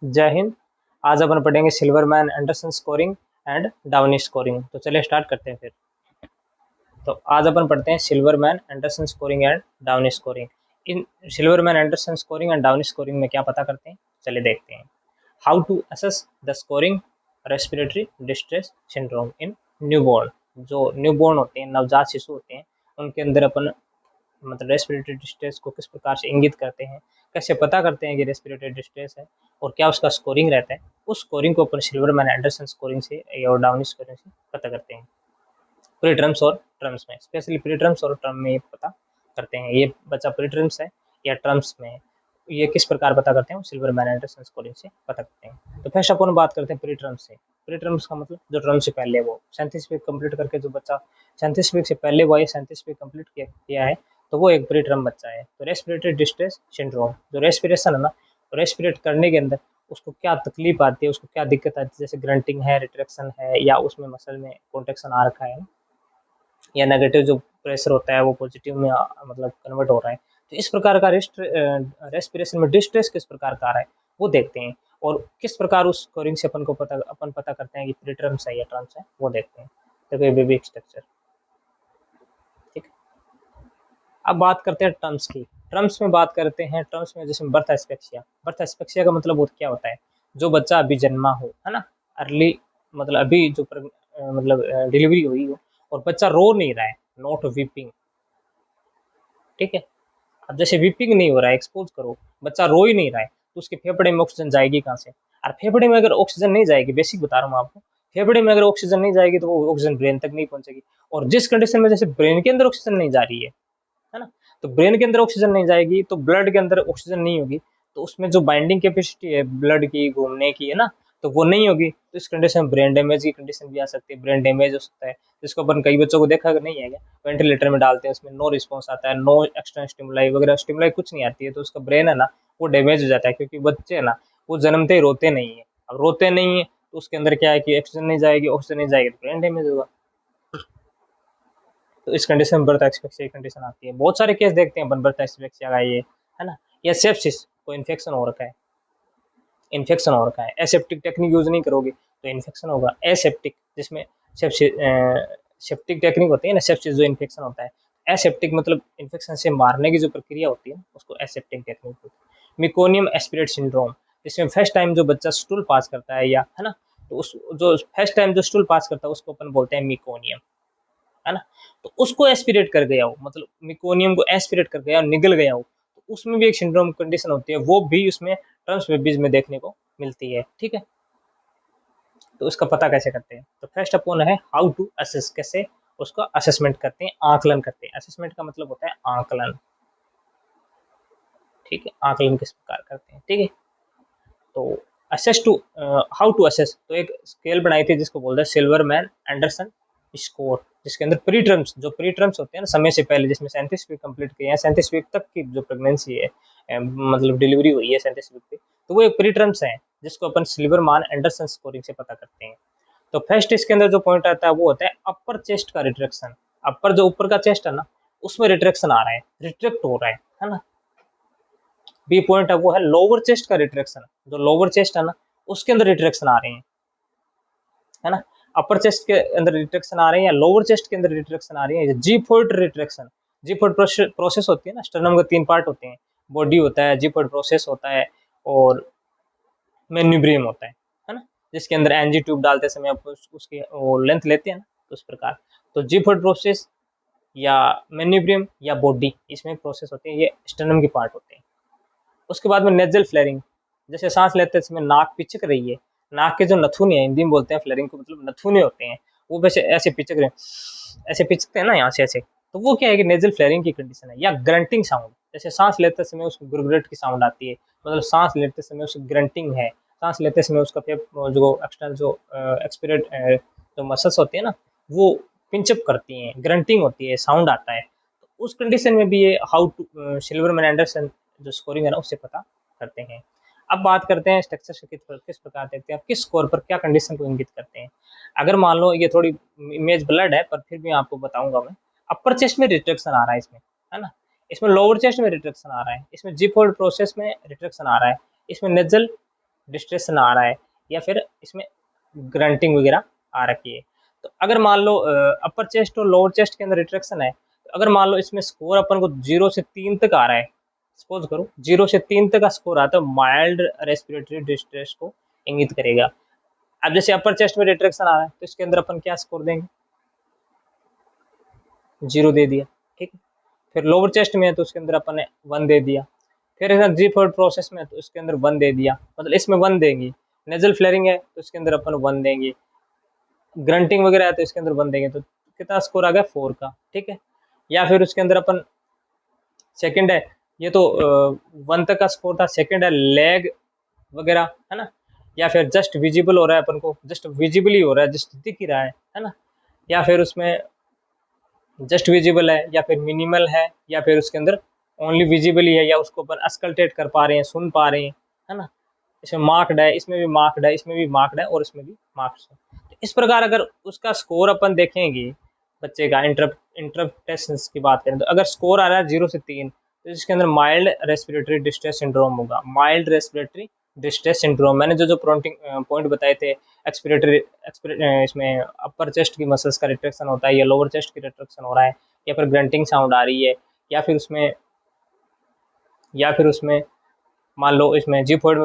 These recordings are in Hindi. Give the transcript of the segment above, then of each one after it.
जय हिंद। आज अपन पढ़ेंगे Silverman Anderson scoring and Downey scoring. तो चलिए स्टार्ट करते हैं फिर। तो आज अपन पढ़ते हैं Silverman Anderson scoring and Downey scoring. इन Silverman Anderson scoring and Downey scoring में क्या पता करते हैं, चलिए देखते हैं। How to assess the scoring respiratory distress syndrome in newborn. जो न्यूबॉर्न होते हैं, नवजात शिशु होते हैं, उनके अंदर अपन मतलब रेस्पिरेटरी डिस्ट्रेस को किस प्रकार से इंगित करते हैं, कैसे पता करते हैं कि रेस्पिरेटरी डिस्ट्रेस है और क्या उसका स्कोरिंग रहता है। उस स्कोरिंग को अपन सिल्वरमैन एंडरसन स्कोरिंग से या डाउनी स्कोरिंग से पता करते हैं। प्री टर्म्स और टर्म्स में, स्पेशली प्री टर्म्स और टर्म में ये पता करते हैं ये बच्चा प्री टर्म्स है या टर्म्स में है। ये किस प्रकार पता करते हैं, सिल्वरमैन एंडरसन स्कोरिंग से पता करते हैं। तो फर्स्ट अपन बात करते हैं प्री टर्म्स से। प्री टर्म्स का मतलब जो टर्म से पहले वो 37 वीक कंप्लीट करके जो बच्चा 37 वीक से पहले वो 37 वीक कंप्लीट किया है, तो वो एक प्री टर्म बच्चा है। तो रेस्पिरेटरी डिस्ट्रेस सिंड्रोम, जो रेस्पिरेशन है ना, रेस्पिरेट करने के अंदर उसको क्या तकलीफ आती है, उसको क्या दिक्कत आती है, जैसे ग्रंटिंग है, रिट्रैक्शन है, या उसमें मसल में कॉन्ट्रैक्शन आ रखा है, या नेगेटिव जो प्रेशर होता है वो पॉजिटिव में मतलब कन्वर्ट हो रहा है। तो इस प्रकार का रेस्पिरेशन में डिस्ट्रेस किस प्रकार का आ रहा है वो देखते हैं, और किस प्रकार उस स्कोरिंग से अपन पता करते हैं कि प्री टर्म्स है या टर्म्स है वो देखते हैं। देखो ये बेबी स्ट्रक्चर, ठीक है। अब बात करते हैं टर्म्स की। टर्म्स में बात करते हैं, टर्म्स में जैसे बर्थ एस्पेक्सिया। बर्थ एस्पेक्सिया का मतलब क्या होता है, जो बच्चा अभी जन्मा हो, है ना, अर्ली, मतलब अभी जो मतलब डिलीवरी हुई हो और बच्चा रो नहीं रहा है, नॉट वीपिंग, ठीक है। अब जैसे वीपिंग नहीं हो रहा है, एक्सपोज करो, बच्चा रो ही नहीं रहा है, तो उसके फेफड़े में ऑक्सीजन जाएगी कहाँ से। और फेफड़े में अगर ऑक्सीजन नहीं जाएगी, बेसिक बता रहा हूँ आपको, फेफड़े में अगर ऑक्सीजन नहीं जाएगी तो वो ऑक्सीजन ब्रेन तक नहीं पहुंचेगी। और जिस कंडीशन में जैसे ब्रेन के अंदर ऑक्सीजन नहीं जा रही है ना, तो ब्रेन के अंदर ऑक्सीजन नहीं जाएगी तो ब्लड के अंदर ऑक्सीजन नहीं होगी, तो उसमें जो बाइंडिंग कैपेसिटी है ब्लड की घूमने की, है ना, तो वो नहीं होगी। तो इस कंडीशन में ब्रेन डैमेज की कंडीशन भी आ सकती है, ब्रेन डैमेज हो सकता है, जिसको अपन कई बच्चों को देखा नहीं है क्या, वेंटिलेटर में डालते हैं, उसमें नो रिस्पॉन्स आता है, नो एक्सटर्नल स्टिमुलाई वगैरह, स्टिमुलाई कुछ नहीं आती है, तो उसका ब्रेन है ना वो डैमेज हो जाता है, क्योंकि बच्चे है ना वो जन्मते ही रोते नहीं है। अब रोते नहीं है तो उसके अंदर क्या है कि ऑक्सीजन नहीं जाएगी, ऑक्सीजन नहीं जाएगी तो ब्रेन डैमेज होगा। तो इस कंडीशन में बर्थ एक्सपेक्सिया की कंडीशन आती है। बहुत सारे केस देखते हैं अपन बर्थ एक्सपेक्सिया का, ये है ना, या सेप्सिस, कोई इन्फेक्शन हो रखा है, इन्फेक्शन हो रखा है, एसेप्टिक टेक्निक यूज नहीं करोगे तो इन्फेक्शन होगा। एसेप्टिक जिसमें सेप्टिक टेक्निक होती है ना, सेप्सिस जो इन्फेक्शन होता है, एसेप्टिक मतलब इन्फेक्शन से मारने की जो प्रक्रिया होती है उसको एसेप्टिक टेक्निक होती है। मिकोनियम एस्पिरेट सिंड्रोम, जिसमें फर्स्ट टाइम जो बच्चा स्टूल पास करता है, या है ना, तो उस जो फर्स्ट टाइम जो स्टूल पास करता है उसको अपन बोलते हैं मिकोनियम, है ना। तो उसको एस्पिरेट कर गया हो, मतलब मिकोनियम को एस्पिरेट कर गया, निगल गया हो, तो उसमें भी एक सिंड्रोम कंडीशन होती है, वो भी उसमें ट्रांस बेबीज में देखने को मिलती है, ठीक है। तो उसका पता कैसे करते हैं, तो फर्स्ट अपन है हाउ टू असेस, कैसे उसका असेसमेंट करते हैं, आकलन करते हैं। असेसमेंट का मतलब होता है आकलन, ठीक है, आकलन किस प्रकार करते हैं, ठीक है। तो assess to, how to assess, तो एक स्केल बनाई थी जिसको बोलते हैं सिल्वरमैन एंडरसन स्कोर, जिसके अंदर प्री टर्म्स, जो प्री टर्म्स होते हैं ना समय से पहले, जिसमें 37 वीक कंप्लीट किए हैं, 37 वीक तक की जो प्रेगनेंसी है, मतलब डिलीवरी हुई है 37 वीक पे, तो वो एक प्री टर्म्स है जिसको अपन सिल्वरमैन एंडरसन स्कोरिंग से पता करते हैं। तो फर्स्ट इसके अंदर जो पॉइंट आता है वो होता है अपर चेस्ट का रिट्रैक्शन। अपर जो ऊपर का चेस्ट है ना उसमें रिट्रैक्शन आ रहा है, रिट्रैक्ट हो रहा है ना। बी पॉइंट है वो है लोअर चेस्ट का रिट्रैक्शन, जो लोअर चेस्ट है ना उसके अंदर रिट्रैक्शन आ रहे हैं, है ना। अपर चेस्ट के अंदर रिट्रैक्शन आ रहे हैं या लोअर चेस्ट के अंदर रिट्रैक्शन आ रही है, जी फोर्ट रिट्रैक्शन। जी फोर्ट प्रोसेस होती है ना, स्टर्नम के 3 पार्ट होते हैं, बॉडी होता है, जी फोर्ट प्रोसेस होता है, और मेन्यूब्रियम होता है ना, जिसके अंदर एनजी ट्यूब डालते समय आप उसकी वो लेंथ लेते हैं ना, तो उस प्रकार। तो जी फोर्ट प्रोसेस या मेन्यूब्रियम या बॉडी, इसमें प्रोसेस होते हैं, ये स्टर्नम के पार्ट होते हैं। उसके बाद में नेजल फ्लेरिंग, जैसे सांस लेते समय नाक पिचक रही है, नाक के जो नथुने हैं, हिंदी में बोलते हैं फ्लेरिंग को, मतलब नथुने होते हैं, वो वैसे ऐसे पिचक रहे हैं, ऐसे पिचकते हैं ना यहाँ से ऐसे, तो वो क्या है कि नेजल फ्लेरिंग की कंडीशन है। या ग्रंटिंग साउंड, जैसे सांस लेते समय उसको गुरगुरेट की साउंड आती है, मतलब सांस लेते समय उसकी ग्रंटिंग है, सांस लेते समय उसका जो एक्सटर्नल जो एक्सपिरेट जो मसल्स होती है ना वो पिंचअप करती हैं, ग्रंटिंग होती है, साउंड आता है। तो उस कंडीशन में भी ये हाउ टू सिल्वरमैन एंडरसन जो स्कोरिंग है ना उससे पता करते हैं। अब बात करते हैं स्ट्रक्चर से किस प्रकार देखते हैं, किस स्कोर पर क्या कंडीशन को इंगित करते हैं। अगर मान लो ये थोड़ी इमेज ब्लड है पर फिर भी आपको बताऊंगा मैं। अपर चेस्ट में रिट्रैक्शन आ रहा है इसमें, है ना, इसमें लोअर चेस्ट में रिट्रैक्शन आ रहा है, इसमें जी फोल्ड प्रोसेस में रिट्रैक्शन आ रहा है, इसमें नेजल डिस्ट्रेस आ रहा है या फिर इसमें ग्रंटिंग वगैरह आ रखी है। तो अगर मान लो अपर चेस्ट और लोअर चेस्ट के अंदर रिट्रैक्शन है, तो अगर मान लो इसमें स्कोर अपन को 0 से 3 तक आ रहा है, सपोज करो 0 से 3 तक का स्कोर आता है, माइल्ड रेस्पिरेटरी डिस्ट्रेस को इंगित करेगा। अब जैसे अपर चेस्ट में रिट्रैक्शन आ रहा है तो इसके अंदर अपन क्या स्कोर देंगे, 0 दे दिया, ठीक है। फिर लोअर चेस्ट में है तो उसके अंदर अपन ने 1 दे दिया। फिर जी फोर्ड प्रोसेस में तो उसके अंदर 1 दे दिया, मतलब इसमें 1 देंगे। नेजल फ्लेयरिंग है तो इसके अंदर अपन 1 देंगे। ग्रंटिंग वगैरह है तो इसके अंदर 1 देंगे, तो कितना स्कोर आ गया 4 का, ठीक है। या फिर उसके अंदर अपन सेकंड है, ये तो 1 तक का स्कोर था। सेकंड है लेग वगैरह, है ना, या फिर जस्ट विजिबल हो रहा है अपन को, जस्ट विजिबल ही हो रहा है, जस्ट दिख ही रहा है ना। या फिर उसमें जस्ट विजिबल है, या फिर मिनिमल है, या फिर उसके अंदर ओनली विजिबल ही है, या उसको अपन अस्कल्टेट कर पा रहे हैं, सुन पा रहे हैं, है ना। इसमें मार्क्ड है, इसमें भी मार्क्ड है, इसमें भी मार्क्ड है, और इसमें भी मार्क्स है। तो इस प्रकार अगर उसका स्कोर अपन देखेंगे बच्चे का, इंटरप्टेशंस की बात करें तो अगर स्कोर आ रहा है 0 से 3, तो इसके अंदर माइल्ड रेस्पिरेटरी डिस्ट्रेस सिंड्रोम होगा। माइल्ड रेस्पिरेटरी डिस्ट्रेस सिंड्रोम, मैंने जो पॉइंट बताए थे, एक्सपिरेटरी इसमें अपर चेस्ट की मसल्स का रिट्रैक्शन होता है, या लोअर चेस्ट की रिट्रैक्शन हो रहा है, या फिर ग्रंटिंग साउंड आ रही है, या फिर उसमें मान लो इसमें जीफोइड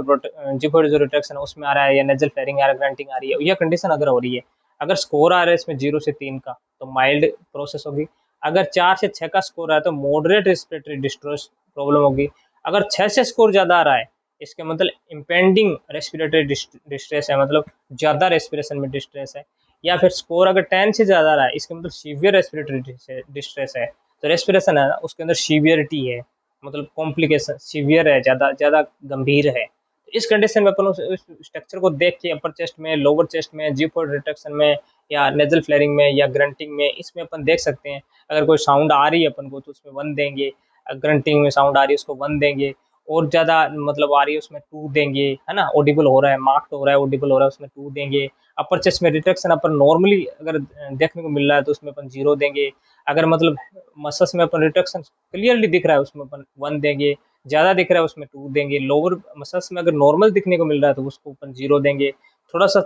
जो रिट्रैक्शन है उसमें आ रहा है, या नेजल फ्लेयरिंग आ रहा है, ग्रंटिंग आ रही है, यह कंडीशन अगर हो रही है, अगर स्कोर आ रहा है इसमें 0 से 3 का, तो माइल्ड प्रोसेस होगी। अगर 4 से 6 का स्कोर आ रहा है तो मॉडरेट रेस्पिरेटरी डिस्ट्रेस प्रॉब्लम होगी। अगर 6 से स्कोर ज़्यादा आ रहा है, इसके मतलब इम्पेंडिंग रेस्पिरेटरी डिस्ट्रेस है, मतलब ज़्यादा रेस्पिरेशन में डिस्ट्रेस है। या फिर स्कोर अगर 10 से ज़्यादा आ रहा है, इसके मतलब सीवियर रेस्पिरेटरी डिस्ट्रेस है। तो रेस्पिरेशन है ना, उसके अंदर सीवियरिटी है, मतलब कॉम्प्लिकेशन सीवियर है, ज़्यादा ज़्यादा गंभीर है। तो इस कंडीशन में अपन उस स्ट्रक्चर को देख के अपर चेस्ट में, लोअर चेस्ट में, जीफोर्ड रिट्रैक्शन में, या नेजल फ्लेयरिंग में, या ग्रंटिंग में, इसमें अपन देख सकते हैं। अगर कोई साउंड आ रही है अपन को तो उसमें 1 देंगे, ग्रंटिंग में साउंड आ रही है उसको 1 देंगे, और ज़्यादा मतलब आ रही है उसमें 2 देंगे, है ना। ऑडिबल हो रहा है, मार्क हो रहा है, ऑडिबल हो रहा है, उसमें 2 देंगे। अपर चेस्ट में रिट्रैक्शन अपन नॉर्मली अगर देखने को मिल रहा है तो उसमें अपन 0 देंगे। अगर मतलब मसल्स में अपन रिट्रैक्शन क्लियरली दिख रहा है उसमें अपन 1 देंगे, ज़्यादा दिख रहा है उसमें 2 देंगे। लोअर मसल्स में अगर नॉर्मल दिखने को मिल रहा है तो उसको अपन 0 देंगे। थोड़ा सा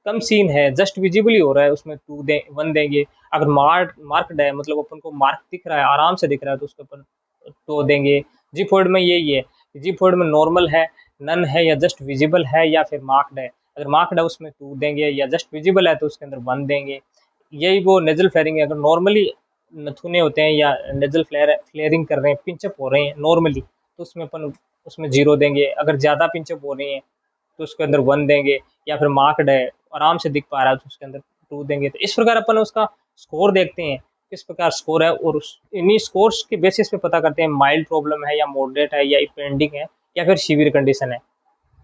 कम सीन है, जस्ट विजिबली हो रहा है, उसमें 1 देंगे। अगर मार्क्ड है, मतलब अपन को मार्क दिख रहा है, आराम से दिख रहा है, तो उसको अपन 2 देंगे। जी फोर्ड में यही है, जी फोर्ड में नॉर्मल है, नन है, या जस्ट विजिबल है, या फिर मार्क्ड है। अगर मार्क्ड है उसमें 2 देंगे, या जस्ट विजिबल है तो उसके अंदर 1 देंगे। यही वो नेजल फ्लेयरिंग है, अगर नॉर्मली नथुने होते हैं या नेजल फ्लेयरिंग कर रहे हैं, पिंचअप हो रहे हैं नॉर्मली, तो उसमें अपन उसमें 0 देंगे। अगर ज़्यादा पिंचअप हो रहे हैं तो उसके अंदर 1 देंगे। या फिर मार्क्ड है, आराम से दिख पा रहा है, तो उसके अंदर 2 देंगे। तो इस प्रकार अपन उसका स्कोर देखते हैं किस प्रकार स्कोर है, और इन्हीं स्कोर्स के बेसिस पे पता करते हैं माइल्ड प्रॉब्लम है, या मॉडरेट है, या पेंडिंग है, या फिर सीवियर कंडीशन है।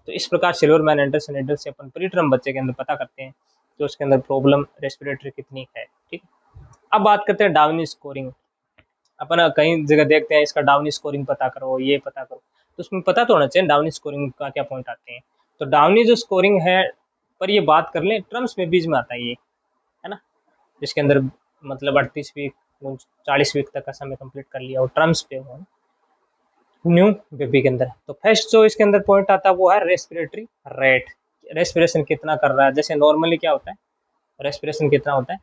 तो इस प्रकार सिल्वरमैन एंडरसन एडल से अपन प्रीटर्म बच्चे के अंदर पता करते हैं कि उसके अंदर प्रॉब्लम रेस्पिरेटरी कितनी है, ठीक। अब बात करते हैं डाउनी स्कोरिंग। अपन कई जगह देखते हैं इसका डाउनी स्कोरिंग पता करो, ये पता करो, तो उसमें पता तो होना चाहिए डाउनी स्कोरिंग का क्या पॉइंट आते हैं। तो डाउनी जो स्कोरिंग है पर ये बात कर लें, ट्रम्स में बीच में आता है ये, है ना, जिसके अंदर मतलब 38 वीक 40 वीक तक का समय कंप्लीट कर लिया और ट्रम्स पे हो न्यू बेबी के अंदर। तो फर्स्ट जो इसके अंदर पॉइंट आता है वो है रेस्पिरेटरी रेट, रेस्पिरेशन कितना कर रहा है। जैसे नॉर्मली क्या होता है, रेस्पिरेशन कितना होता है,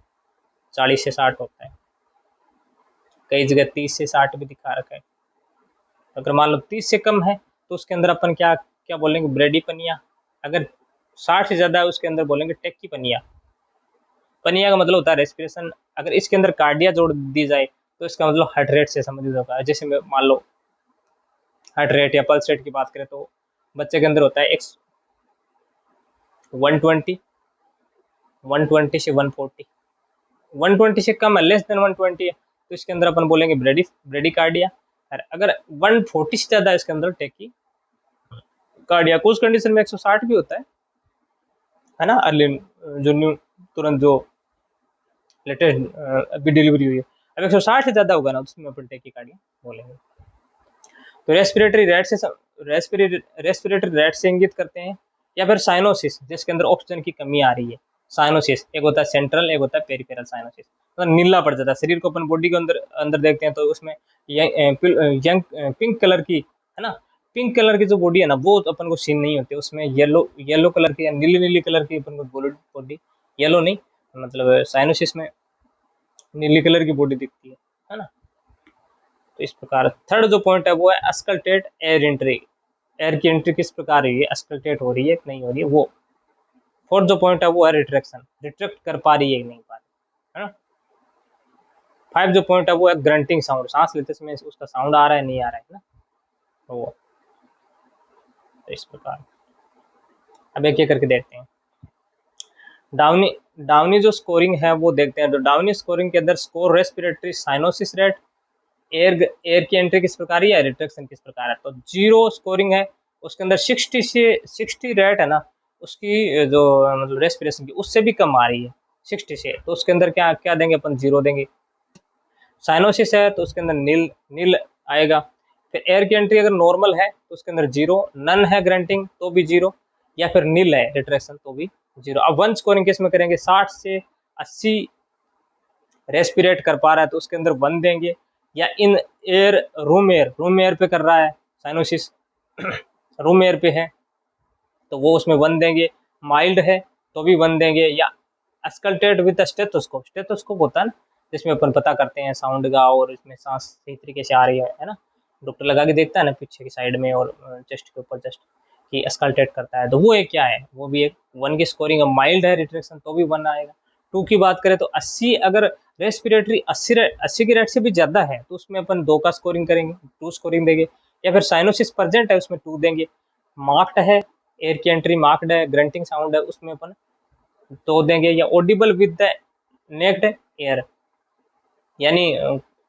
40 से 60 होता है, कई जगह 30 से 60 भी दिखा रखा है। अगर मान लो 30 से कम है तो उसके अंदर अपन क्या क्या बोलेंगे, ब्रेडी पनिया। अगर 60 से ज़्यादा है उसके अंदर बोलेंगे टेक्की पनिया। पनिया का मतलब होता है रेस्पिरेशन। अगर इसके अंदर कार्डिया जोड़ दी जाए तो इसका मतलब हार्ट रेट से संबंधित होता है। जैसे मान लो हार्ट रेट या पल्स रेट की बात करें तो बच्चे के अंदर होता है 120, 120 से 140, 120 से कम है, लेस देन 120 है तो इसके अंदर अपन बोलेंगे ब्रेडी कार्डिया। अगर 140 से ज़्यादा है इसके अंदर टेकी कार्डिया। कुछ कंडीशन में 160 भी होता है ना, अर्ली जो न्यू तुरंत जो लेटेस्ट अभी डिलीवरी हुई है। अब 160 से ज़्यादा होगा ना तो उसमें अपन टेकी कार्डिया बोलेंगे। तो रेस्पिरेटरी रेट से इंगित करते हैं, या फिर साइनोसिस जिसके अंदर ऑक्सीजन की कमी आ रही है। साइनोसिस एक होता है सेंट्रल, एक होता है पेरिफेरल साइनोसिस, मतलब नीला पड़ जाता है शरीर को। अपन बॉडी के अंदर अंदर देखते हैं तो उसमें यंग पिंक कलर की, है ना, पिंक कलर की जो बॉडी है ना वो अपन को सीन नहीं होती, उसमें येलो कलर की या नीली नीली कलर की अपन को बॉडी, येलो नहीं मतलब साइनोसिस में नीली कलर की बॉडी दिखती है ना। तो इस प्रकार थर्ड जो पॉइंट है वो है अस्कल्टेट एयर एंट्री, एयर की एंट्री किस प्रकार है, अस्कल्टेट हो रही है नहीं हो रही है वो। फोर्थ जो पॉइंट है वो है रिट्रैक्शन, रिट्रैक्ट कर पा रही है नहीं पा रही है ना। फाइव जो पॉइंट है वो है ग्रंटिंग साउंड, सांस लेते समय उसका साउंड आ रहा है नहीं आ रहा है ना वो। तो इस प्रकार अब एक एक करके देखते हैं। डाउनी डाउनी जो स्कोरिंग है वो देखते हैं। तो डाउनी स्कोरिंग के अंदर score respiratory cyanosis rate, air की एंट्री किस प्रकार है, रिट्रैक्शन किस प्रकार है। तो जीरो स्कोरिंग है उसके अंदर 60 रेट है ना उसकी जो मतलब रेस्पिरेशन की उससे भी कम आ रही है 60 से, तो उसके अंदर क्या क्या देंगे अपन, जीरो देंगे। साइनोसिस है तो उसके अंदर नील नील आएगा। फिर एयर की एंट्री अगर नॉर्मल है तो उसके अंदर जीरो, नन है ग्रंटिंग तो भी जीरो, या फिर नील है रिट्रैक्शन तो भी जीरो। अब वन स्कोरिंग किस में करेंगे, 60 से 80 रेस्पिरेट कर पा रहा है तो उसके अंदर वन देंगे, या इन एयर रूम एयर पे कर रहा है साइनोसिस रूम एयर पे है तो वो उसमें वन देंगे, माइल्ड है तो भी वन देंगे, या अस्कल्टेट विद स्टेथोस्कोप, स्टेथोस्कोप होता है ना जिसमें अपन पता करते हैं साउंड का और इसमें सांस सही तरीके से आ रही है ना, डॉक्टर लगा के देखता है ना पीछे की साइड में और चेस्ट के ऊपर जस्ट कि अस्कल्टेट करता है, तो वो एक क्या है, वो भी एक वन की स्कोरिंग है। माइल्ड है रिट्रैक्शन तो भी वन आएगा। टू की बात करें तो 80 अगर रेस्पिरेटरी 80 की रेट से भी ज़्यादा है तो उसमें अपन दो का स्कोरिंग करेंगे, टू स्कोरिंग देंगे, या फिर साइनोसिस प्रेजेंट है उसमें टू देंगे। मार्क्ड है एयर की एंट्री, मार्क्ड है ग्रंटिंग साउंड है उसमें अपन तो देंगे, या audible with the naked air यानी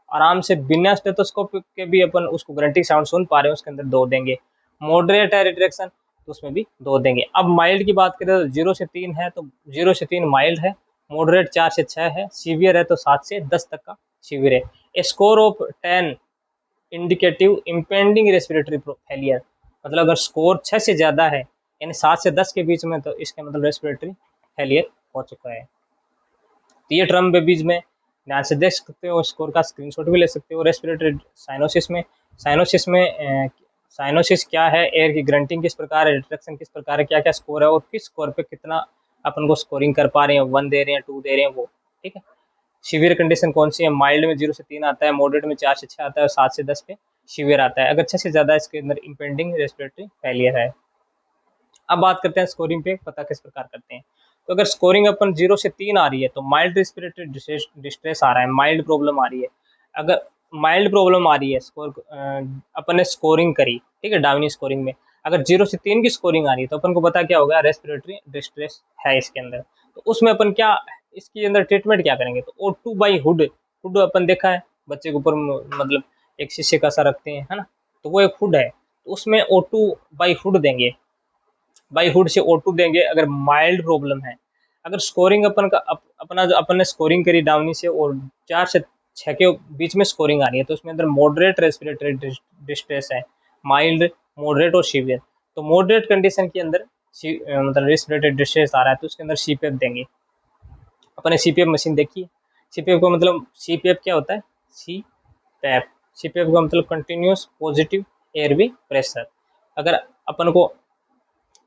आराम से बिना स्टेथोस्कोप के भी अपन उसको ग्रंटिंग साउंड सुन पा रहे हैं उसके अंदर दो देंगे। मॉडरेट है रिट्रैक्शन तो उसमें भी दो देंगे। अब माइल्ड की बात करें तो 0 से 3 है तो 0 से 3 माइल्ड है, मॉडरेट 4 से 6 है, सीवियर है तो 7 से 10 तक का सीवियर है। A score of 10 indicative impending respiratory failure, मतलब अगर स्कोर 6 से ज़्यादा है यानी 7 से 10 के बीच में तो इसका मतलब रेस्पिरेटरी फेलियर हो चुका है। तो ये टर्म बेबीज में ध्यान से देख सकते हो, स्कोर का स्क्रीनशॉट भी ले सकते हो। रेस्पिरेटरी साइनोसिस क्या है, एयर की ग्रंटिंग किस प्रकार है, रिट्रैक्शन किस प्रकार है, क्या क्या स्कोर है और किस स्कोर पे कितना अपन को स्कोरिंग कर पा रहे हैं, वन दे रहे हैं टू दे रहे हैं वो, ठीक है। सीवियर कंडीशन कौन सी है, माइल्ड में 0 से 3 आता है, मॉडरेट में 4 से 6 आता है और 7 से 10 पे सीवियर आता है। अगर 6 से ज़्यादा इसके अंदर इम्पेंडिंग रेस्पिरेटरी फेलियर है। अब बात करते हैं स्कोरिंग पे पता किस प्रकार करते हैं। तो अगर स्कोरिंग अपन 0 से 3 आ रही है तो माइल्ड रेस्पिरेटरी डिस्ट्रेस आ रहा है, माइल्ड प्रॉब्लम आ रही है। अगर माइल्ड प्रॉब्लम आ रही है अपन ने स्कोरिंग करी, ठीक है, डाउनी स्कोरिंग में अगर 0 से 3 की स्कोरिंग आ रही है तो अपन को पता क्या होगा, रेस्पिरेटरी डिस्ट्रेस है इसके अंदर। तो उसमें अपन क्या इसके अंदर ट्रीटमेंट क्या करेंगे, तो O2 बाई हुड, हुड अपन देखा है बच्चे के ऊपर मतलब एक शीशे का सा रखते हैं है ना, तो वो एक हुड है, तो उसमें O2 बाई हुड देंगे, बाई हुड से O2 देंगे अगर माइल्ड प्रॉब्लम है। अगर स्कोरिंग अपन का अपना जो अपन ने स्कोरिंग करी डाउनी से और 4 से 6 के बीच में स्कोरिंग आ रही है तो उसमें अंदर मॉडरेट रेस्पिरेटरी डिस्ट्रेस है, माइल्ड, मॉडरेट और सीवियर। तो मॉडरेट कंडीशन के अंदर मतलब रेस्पिरेटरी डिस्ट्रेस आ रहा है तो उसके अंदर सीपीएफ देंगे। अपने सीपीएफ मशीन देखिए, सीपीएफ का मतलब सीपीएफ क्या होता है, सीपीएफ का मतलब कंटिन्यूस पॉजिटिव एयरवे प्रेशर। अगर अपन को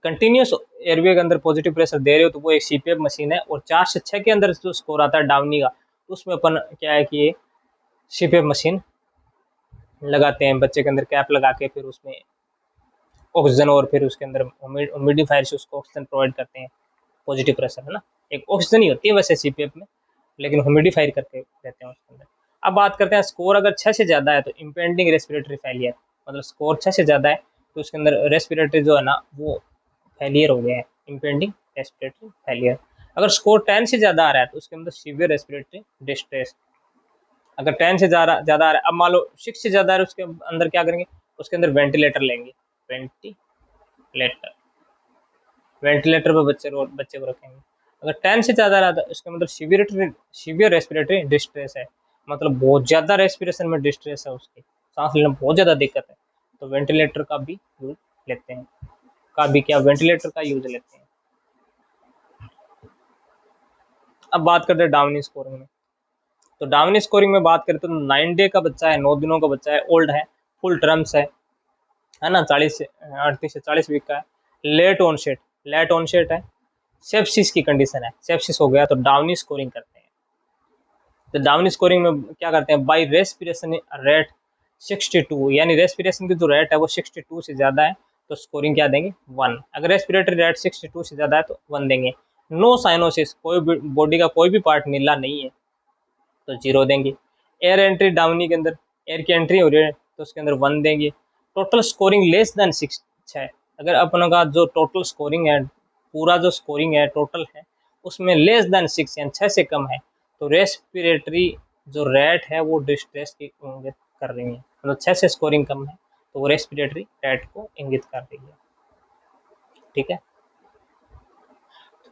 कंटिन्यूस एयरवे के अंदर पॉजिटिव प्रेशर दे रहे हो तो वो एक सीपीएफ मशीन है, और 4 से 6 के अंदर जो स्कोर आता है डाउनी का उसमें अपन क्या है कि सीपीएफ मशीन लगाते हैं बच्चे के अंदर, कैप लगा के फिर उसमें ऑक्सीजन और फिर उसके अंदर ह्यूमिडिफायर से उसको ऑक्सीजन प्रोवाइड करते हैं, पॉजिटिव प्रेशर है ना, एक ऑक्सीजन ही होती है वैसे सीपीएफ में लेकिन ह्यूमिडिफायर करके रहते हैं उसके अंदर। अब बात करते हैं स्कोर अगर 6 से ज़्यादा है तो इम्पेंडिंग रेस्पिरेटरी फेलियर, मतलब स्कोर 6 से ज़्यादा है तो उसके अंदर रेस्पिरेटरी जो है ना वो फेलियर हो गया है, इम्पेंडिंग रेस्पिरेटरी फेलियर। अगर स्कोर 10 से ज़्यादा आ रहा है तो उसके अंदर सीवियर रेस्पिरेटरी डिस्ट्रेस। अगर 10 से ज़्यादा आ रहा है, अब मान लो 6 से ज़्यादा आ रहा है उसके अंदर क्या करेंगे, उसके अंदर वेंटिलेटर लेंगे, वेंटिलेटर वेंटिलेटर पर बच्चे को रखेंगे। अगर 10 से ज़्यादा रहा था उसका मतलब सीवियर रेस्पिरेटरी डिस्ट्रेस है, मतलब बहुत ज़्यादा रेस्पिरेशन में डिस्ट्रेस है, उसकी सांस लेना बहुत ज़्यादा दिक्कत है, तो वेंटिलेटर का भी यूज लेते हैं, वेंटिलेटर का यूज लेते हैं। अब बात करते हैं डाउनी स्कोरिंग में। तो डाउनी स्कोरिंग में बात करें तो 9 डे का बच्चा है, 9 दिनों का बच्चा है, ओल्ड है, फुल टर्म्स है, है ना, 38 से 40 वीक का है। लेट ऑनसेट है, सेप्सिस की कंडीशन है, सेप्सिस हो गया तो डाउनी स्कोरिंग करते हैं। तो डाउनी स्कोरिंग में क्या करते हैं, बाई रेस्पिरेशन रेट 62, यानी रेस्पिरेशन की जो रेट है वो 62 से ज़्यादा है तो स्कोरिंग क्या देंगे, 1। अगर रेस्पिरेटरी रेट 62 से ज़्यादा है तो 1 देंगे। नो साइनोसिस, कोई भी बॉडी का कोई भी पार्ट नीला नहीं है तो 0 देंगे। एयर एंट्री डाउनी के अंदर एयर की एंट्री हो रही है तो उसके अंदर 1 देंगे। टोटल स्कोरिंग लेस देन 6 है, अगर अपन का जो टोटल स्कोरिंग है, पूरा जो स्कोरिंग है टोटल है उसमें लेस देन 6 यानी 6 से कम है तो रेस्पिरेटरी जो रेट है वो डिस्ट्रेस की इंगित कर रही है, मतलब 6 से स्कोरिंग कम है तो वो रेस्पिरेटरी रेट को इंगित कर रही है। ठीक है,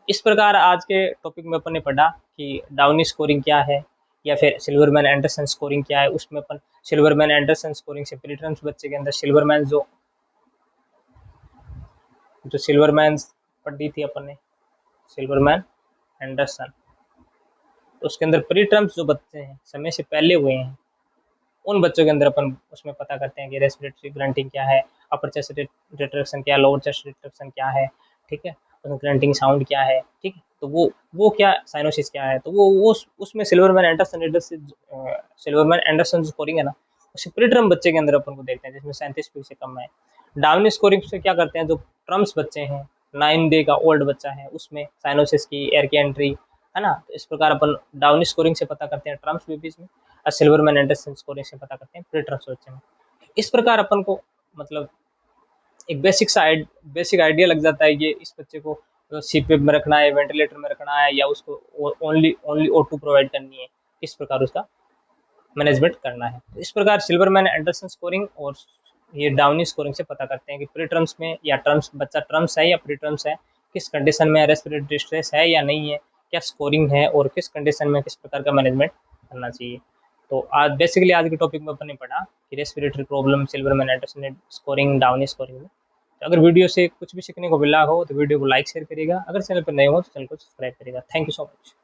इस प्रकार आज के टॉपिक में अपन ने पढ़ा कि डाउनी स्कोरिंग क्या है या फिर सिल्वरमैन एंडरसन स्कोरिंग क्या है। उसमें अपन सिल्वरमैन एंडरसन स्कोरिंग से प्रीटर्म्स बच्चे के अंदर सिल्वरमैन जो सिल्वरमैन पढ़ी थी अपन ने, सिल्वरमैन एंडरसन, तो उसके अंदर प्रीटर्म्स जो बच्चे हैं समय से पहले हुए हैं उन बच्चों के अंदर अपन उसमें पता करते हैं कि रेस्पिरेटरी ग्रंटिंग क्या है, अपर चेस्ट रिट्रैक्शन क्या है, लोअर चेस्ट रिट्रैक्शन क्या है, ठीक है, ग्रंटिंग साउंड क्या है, ठीक है, तो वो क्या साइनोसिस क्या है, तो वो उसमें सिल्वरमैन एंडरसन स्कोरिंग है ना, उसे प्रीटर्म बच्चे के अंदर अपन को देखते हैं जिसमें 37 से कम है। डाउन स्कोरिंग से क्या करते हैं, जो ट्रम्स बच्चे हैं 9 डे का ओल्ड बच्चा है उसमें साइनोसिस की एयर की एंट्री है ना, तो इस प्रकार अपन डाउन स्कोरिंग से पता करते हैं ट्रम्स बेबीज में, और सिल्वरमैन एंडरसन स्कोरिंग से पता करते हैं प्रीटर्म्स बच्चे में। इस प्रकार अपन को मतलब एक बेसिक आइडिया लग जाता है कि इस बच्चे को सीपीएप में रखना है, वेंटिलेटर में रखना है, या उसको ओनली O2 प्रोवाइड करनी है, किस प्रकार उसका मैनेजमेंट करना है। तो इस प्रकार सिल्वरमैन एंडरसन स्कोरिंग और ये डाउनी स्कोरिंग से पता करते हैं कि प्री टर्म्स में या टर्म्स बच्चा टर्म्स है या प्री टर्म्स है, किस कंडीशन में रेस्पिरेटरी डिस्ट्रेस है या नहीं है, क्या स्कोरिंग है और किस कंडीशन में किस प्रकार का मैनेजमेंट करना चाहिए। तो आज बेसिकली आज के टॉपिक में अपन ने पढ़ा कि respiratory problem Silverman Anderson scoring Downey scoring में। तो अगर वीडियो से कुछ भी सीखने को मिला हो तो वीडियो को लाइक शेयर करिएगा, अगर चैनल पर नए हो तो चैनल को सब्सक्राइब करिएगा। Thank you so much.